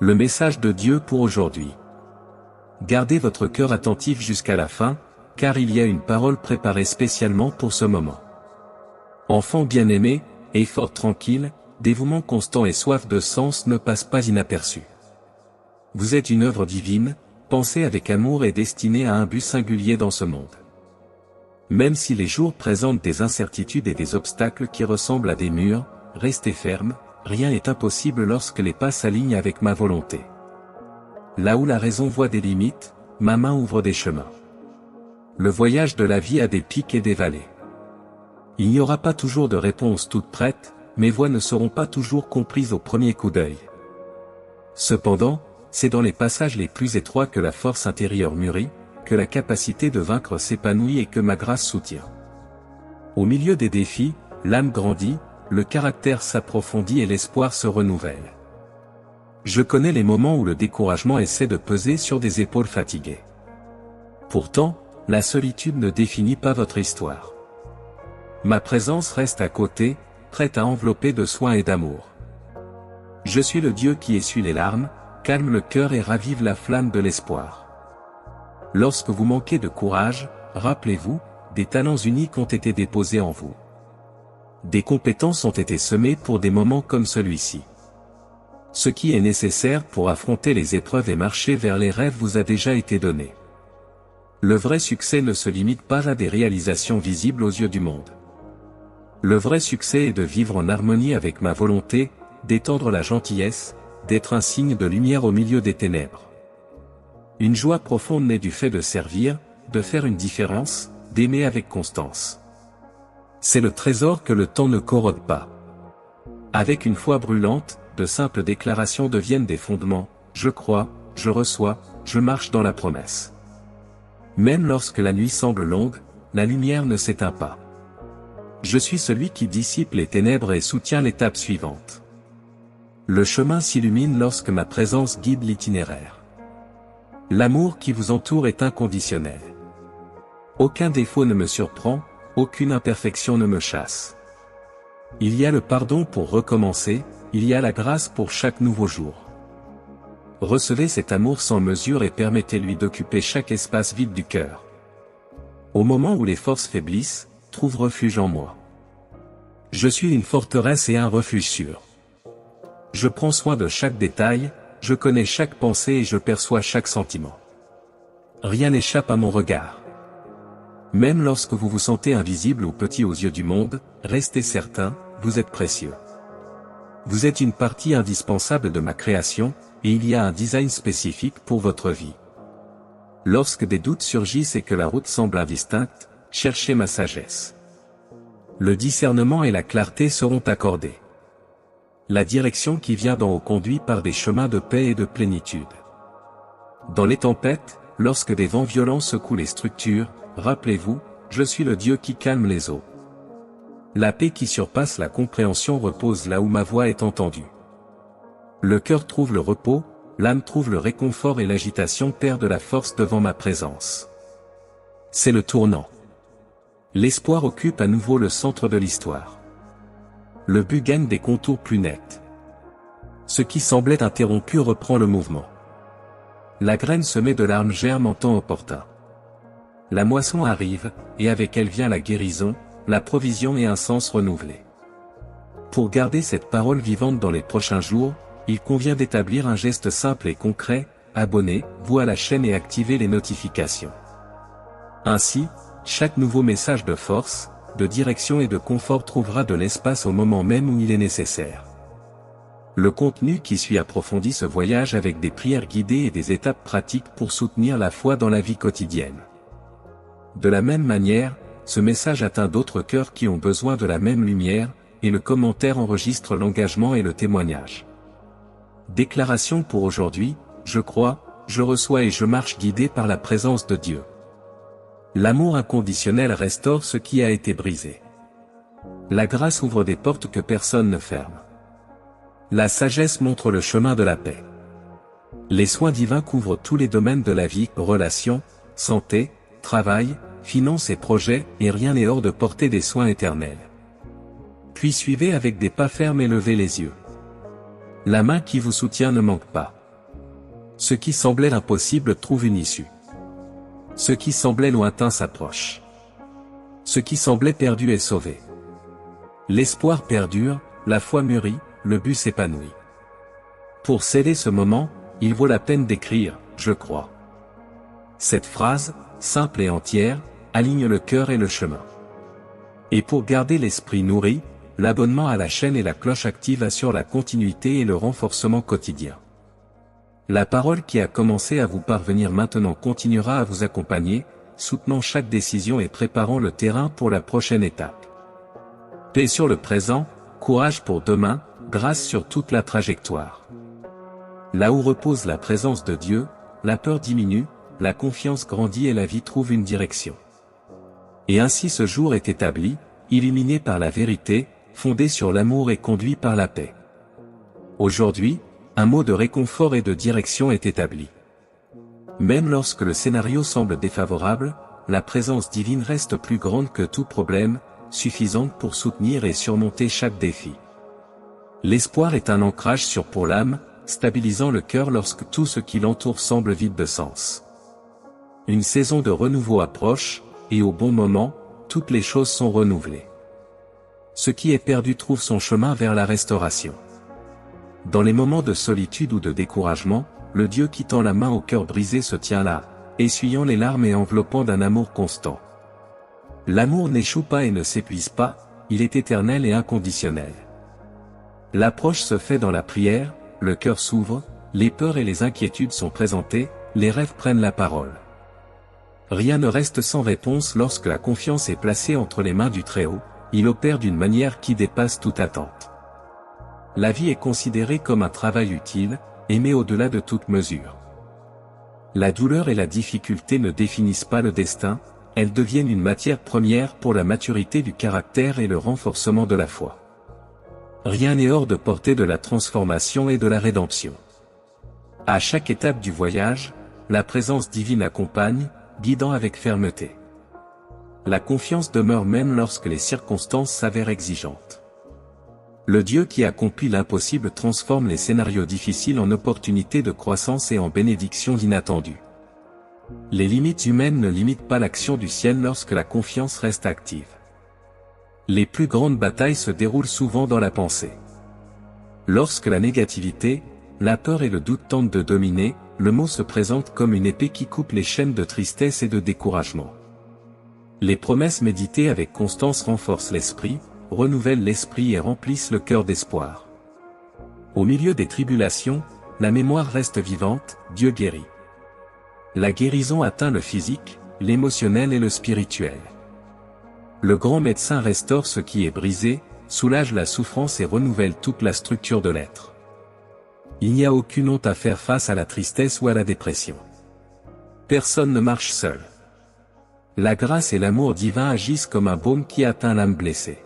Le message de Dieu pour aujourd'hui. Gardez votre cœur attentif jusqu'à la fin, car il y a une parole préparée spécialement pour ce moment. Enfants bien-aimés, effort tranquille, dévouement constant et soif de sens ne passent pas inaperçus. Vous êtes une œuvre divine, pensée avec amour et destinée à un but singulier dans ce monde. Même si les jours présentent des incertitudes et des obstacles qui ressemblent à des murs, restez fermes, rien n'est impossible lorsque les pas s'alignent avec ma volonté. Là où la raison voit des limites, ma main ouvre des chemins. Le voyage de la vie a des pics et des vallées. Il n'y aura pas toujours de réponse toute prête, mes voix ne seront pas toujours comprises au premier coup d'œil. Cependant, c'est dans les passages les plus étroits que la force intérieure mûrit, que la capacité de vaincre s'épanouit et que ma grâce soutient. Au milieu des défis, l'âme grandit, le caractère s'approfondit et l'espoir se renouvelle. Je connais les moments où le découragement essaie de peser sur des épaules fatiguées. Pourtant, la solitude ne définit pas votre histoire. Ma présence reste à côté, prête à envelopper de soins et d'amour. Je suis le Dieu qui essuie les larmes, calme le cœur et ravive la flamme de l'espoir. Lorsque vous manquez de courage, rappelez-vous, des talents uniques ont été déposés en vous. Des compétences ont été semées pour des moments comme celui-ci. Ce qui est nécessaire pour affronter les épreuves et marcher vers les rêves vous a déjà été donné. Le vrai succès ne se limite pas à des réalisations visibles aux yeux du monde. Le vrai succès est de vivre en harmonie avec ma volonté, d'étendre la gentillesse, d'être un signe de lumière au milieu des ténèbres. Une joie profonde naît du fait de servir, de faire une différence, d'aimer avec constance. C'est le trésor que le temps ne corrode pas. Avec une foi brûlante, de simples déclarations deviennent des fondements, je crois, je reçois, je marche dans la promesse. Même lorsque la nuit semble longue, la lumière ne s'éteint pas. Je suis celui qui dissipe les ténèbres et soutient l'étape suivante. Le chemin s'illumine lorsque ma présence guide l'itinéraire. L'amour qui vous entoure est inconditionnel. Aucun défaut ne me surprend, aucune imperfection ne me chasse. Il y a le pardon pour recommencer, il y a la grâce pour chaque nouveau jour. Recevez cet amour sans mesure et permettez-lui d'occuper chaque espace vide du cœur. Au moment où les forces faiblissent, trouve refuge en moi. Je suis une forteresse et un refuge sûr. Je prends soin de chaque détail, je connais chaque pensée et je perçois chaque sentiment. Rien n'échappe à mon regard. Même lorsque vous vous sentez invisible ou petit aux yeux du monde, restez certain, vous êtes précieux. Vous êtes une partie indispensable de ma création, et il y a un design spécifique pour votre vie. Lorsque des doutes surgissent et que la route semble indistincte, cherchez ma sagesse. Le discernement et la clarté seront accordés. La direction qui vient d'en haut conduit par des chemins de paix et de plénitude. Dans les tempêtes, lorsque des vents violents secouent les structures, rappelez-vous, je suis le Dieu qui calme les eaux. La paix qui surpasse la compréhension repose là où ma voix est entendue. Le cœur trouve le repos, l'âme trouve le réconfort et l'agitation perd de la force devant ma présence. C'est le tournant. L'espoir occupe à nouveau le centre de l'histoire. Le but gagne des contours plus nets. Ce qui semblait interrompu reprend le mouvement. La graine semée de larmes germe en temps opportun. La moisson arrive, et avec elle vient la guérison, la provision et un sens renouvelé. Pour garder cette parole vivante dans les prochains jours, il convient d'établir un geste simple et concret, abonnez-vous à la chaîne et activez les notifications. Ainsi, chaque nouveau message de force, de direction et de confort trouvera de l'espace au moment même où il est nécessaire. Le contenu qui suit approfondit ce voyage avec des prières guidées et des étapes pratiques pour soutenir la foi dans la vie quotidienne. De la même manière, ce message atteint d'autres cœurs qui ont besoin de la même lumière, et le commentaire enregistre l'engagement et le témoignage. Déclaration pour aujourd'hui, je crois, je reçois et je marche guidé par la présence de Dieu. L'amour inconditionnel restaure ce qui a été brisé. La grâce ouvre des portes que personne ne ferme. La sagesse montre le chemin de la paix. Les soins divins couvrent tous les domaines de la vie, relations, santé, travail, finances et projets, et rien n'est hors de portée des soins éternels. Puis suivez avec des pas fermes et levez les yeux. La main qui vous soutient ne manque pas. Ce qui semblait impossible trouve une issue. Ce qui semblait lointain s'approche. Ce qui semblait perdu est sauvé. L'espoir perdure, la foi mûrit, le but s'épanouit. Pour sceller ce moment, il vaut la peine d'écrire « Je crois ». Cette phrase, simple et entière, aligne le cœur et le chemin. Et pour garder l'esprit nourri, l'abonnement à la chaîne et la cloche active assurent la continuité et le renforcement quotidien. La parole qui a commencé à vous parvenir maintenant continuera à vous accompagner, soutenant chaque décision et préparant le terrain pour la prochaine étape. Paix sur le présent, courage pour demain, grâce sur toute la trajectoire. Là où repose la présence de Dieu, la peur diminue, la confiance grandit et la vie trouve une direction. Et ainsi ce jour est établi, illuminé par la vérité, fondé sur l'amour et conduit par la paix. Aujourd'hui, un mot de réconfort et de direction est établi. Même lorsque le scénario semble défavorable, la présence divine reste plus grande que tout problème, suffisante pour soutenir et surmonter chaque défi. L'espoir est un ancrage sûr pour l'âme, stabilisant le cœur lorsque tout ce qui l'entoure semble vide de sens. Une saison de renouveau approche, et au bon moment, toutes les choses sont renouvelées. Ce qui est perdu trouve son chemin vers la restauration. Dans les moments de solitude ou de découragement, le Dieu qui tend la main au cœur brisé se tient là, essuyant les larmes et enveloppant d'un amour constant. L'amour n'échoue pas et ne s'épuise pas, il est éternel et inconditionnel. L'approche se fait dans la prière, le cœur s'ouvre, les peurs et les inquiétudes sont présentées, les rêves prennent la parole. Rien ne reste sans réponse lorsque la confiance est placée entre les mains du Très-Haut, il opère d'une manière qui dépasse toute attente. La vie est considérée comme un travail utile, aimé au-delà de toute mesure. La douleur et la difficulté ne définissent pas le destin, elles deviennent une matière première pour la maturité du caractère et le renforcement de la foi. Rien n'est hors de portée de la transformation et de la rédemption. À chaque étape du voyage, la présence divine accompagne, guidant avec fermeté. La confiance demeure même lorsque les circonstances s'avèrent exigeantes. Le Dieu qui accomplit l'impossible transforme les scénarios difficiles en opportunités de croissance et en bénédictions inattendues. Les limites humaines ne limitent pas l'action du ciel lorsque la confiance reste active. Les plus grandes batailles se déroulent souvent dans la pensée. Lorsque la négativité, la peur et le doute tentent de dominer, le mot se présente comme une épée qui coupe les chaînes de tristesse et de découragement. Les promesses méditées avec constance renforcent l'esprit, renouvellent l'esprit et remplissent le cœur d'espoir. Au milieu des tribulations, la mémoire reste vivante, Dieu guérit. La guérison atteint le physique, l'émotionnel et le spirituel. Le grand médecin restaure ce qui est brisé, soulage la souffrance et renouvelle toute la structure de l'être. Il n'y a aucune honte à faire face à la tristesse ou à la dépression. Personne ne marche seul. La grâce et l'amour divin agissent comme un baume qui atteint l'âme blessée.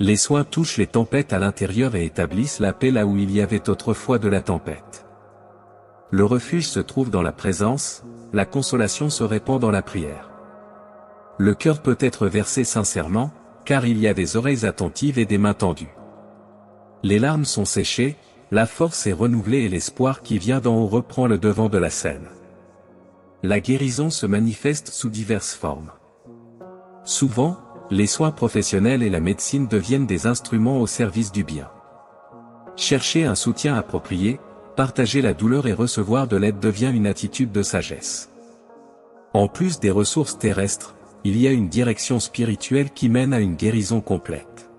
Les soins touchent les tempêtes à l'intérieur et établissent la paix là où il y avait autrefois de la tempête. Le refuge se trouve dans la présence, la consolation se répand dans la prière. Le cœur peut être versé sincèrement, car il y a des oreilles attentives et des mains tendues. Les larmes sont séchées, la force est renouvelée et l'espoir qui vient d'en haut reprend le devant de la scène. La guérison se manifeste sous diverses formes. Souvent, les soins professionnels et la médecine deviennent des instruments au service du bien. Chercher un soutien approprié, partager la douleur et recevoir de l'aide devient une attitude de sagesse. En plus des ressources terrestres, il y a une direction spirituelle qui mène à une guérison complète.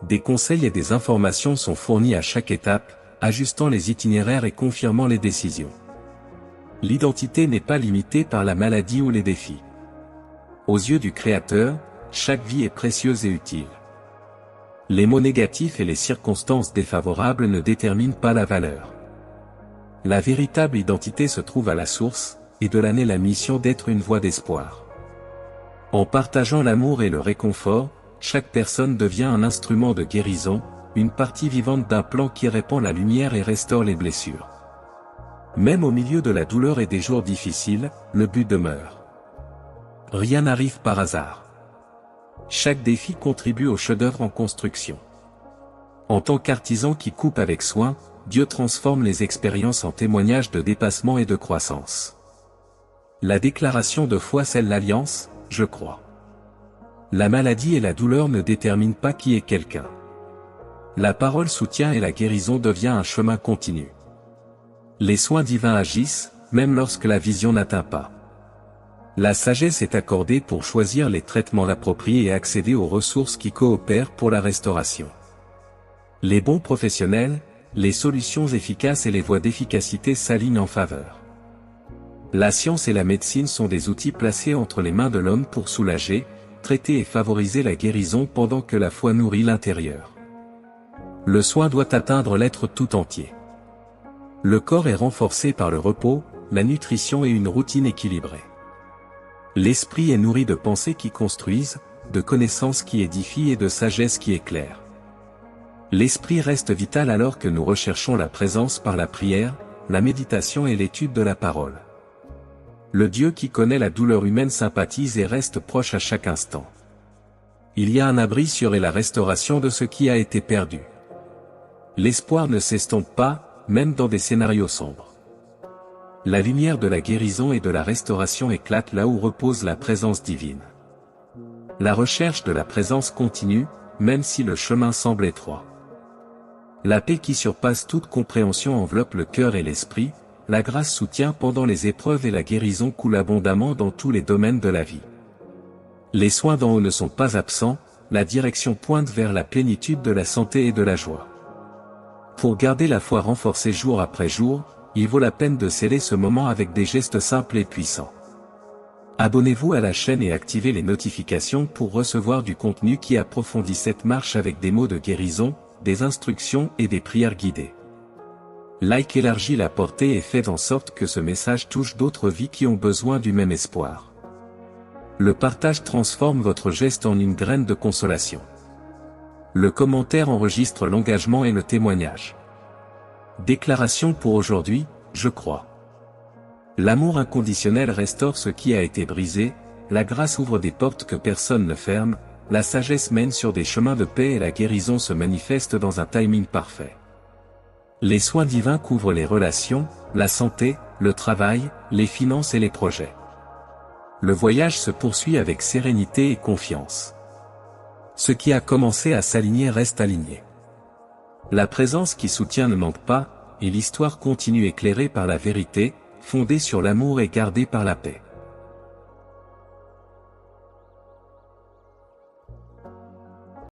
Des conseils et des informations sont fournis à chaque étape, ajustant les itinéraires et confirmant les décisions. L'identité n'est pas limitée par la maladie ou les défis. Aux yeux du Créateur, chaque vie est précieuse et utile. Les mots négatifs et les circonstances défavorables ne déterminent pas la valeur. La véritable identité se trouve à la source, et de là naît la mission d'être une voie d'espoir. En partageant l'amour et le réconfort, chaque personne devient un instrument de guérison, une partie vivante d'un plan qui répand la lumière et restaure les blessures. Même au milieu de la douleur et des jours difficiles, le but demeure. Rien n'arrive par hasard. Chaque défi contribue au chef-d'œuvre en construction. En tant qu'artisan qui coupe avec soin, Dieu transforme les expériences en témoignages de dépassement et de croissance. La déclaration de foi scelle l'alliance, je crois. La maladie et la douleur ne déterminent pas qui est quelqu'un. La parole soutient et la guérison devient un chemin continu. Les soins divins agissent, même lorsque la vision n'atteint pas. La sagesse est accordée pour choisir les traitements appropriés et accéder aux ressources qui coopèrent pour la restauration. Les bons professionnels, les solutions efficaces et les voies d'efficacité s'alignent en faveur. La science et la médecine sont des outils placés entre les mains de l'homme pour soulager, traiter et favoriser la guérison pendant que la foi nourrit l'intérieur. Le soin doit atteindre l'être tout entier. Le corps est renforcé par le repos, la nutrition et une routine équilibrée. L'esprit est nourri de pensées qui construisent, de connaissances qui édifient et de sagesse qui éclaire. L'esprit reste vital alors que nous recherchons la présence par la prière, la méditation et l'étude de la parole. Le Dieu qui connaît la douleur humaine sympathise et reste proche à chaque instant. Il y a un abri sûr et la restauration de ce qui a été perdu. L'espoir ne s'estompe pas, même dans des scénarios sombres. La lumière de la guérison et de la restauration éclate là où repose la présence divine. La recherche de la présence continue, même si le chemin semble étroit. La paix qui surpasse toute compréhension enveloppe le cœur et l'esprit, la grâce soutient pendant les épreuves et la guérison coule abondamment dans tous les domaines de la vie. Les soins d'en haut ne sont pas absents, la direction pointe vers la plénitude de la santé et de la joie. Pour garder la foi renforcée jour après jour, il vaut la peine de sceller ce moment avec des gestes simples et puissants. Abonnez-vous à la chaîne et activez les notifications pour recevoir du contenu qui approfondit cette marche avec des mots de guérison, des instructions et des prières guidées. Like élargit la portée et fait en sorte que ce message touche d'autres vies qui ont besoin du même espoir. Le partage transforme votre geste en une graine de consolation. Le commentaire enregistre l'engagement et le témoignage. Déclaration pour aujourd'hui, je crois. L'amour inconditionnel restaure ce qui a été brisé, la grâce ouvre des portes que personne ne ferme, la sagesse mène sur des chemins de paix et la guérison se manifeste dans un timing parfait. Les soins divins couvrent les relations, la santé, le travail, les finances et les projets. Le voyage se poursuit avec sérénité et confiance. Ce qui a commencé à s'aligner reste aligné. La présence qui soutient ne manque pas, et l'histoire continue éclairée par la vérité, fondée sur l'amour et gardée par la paix.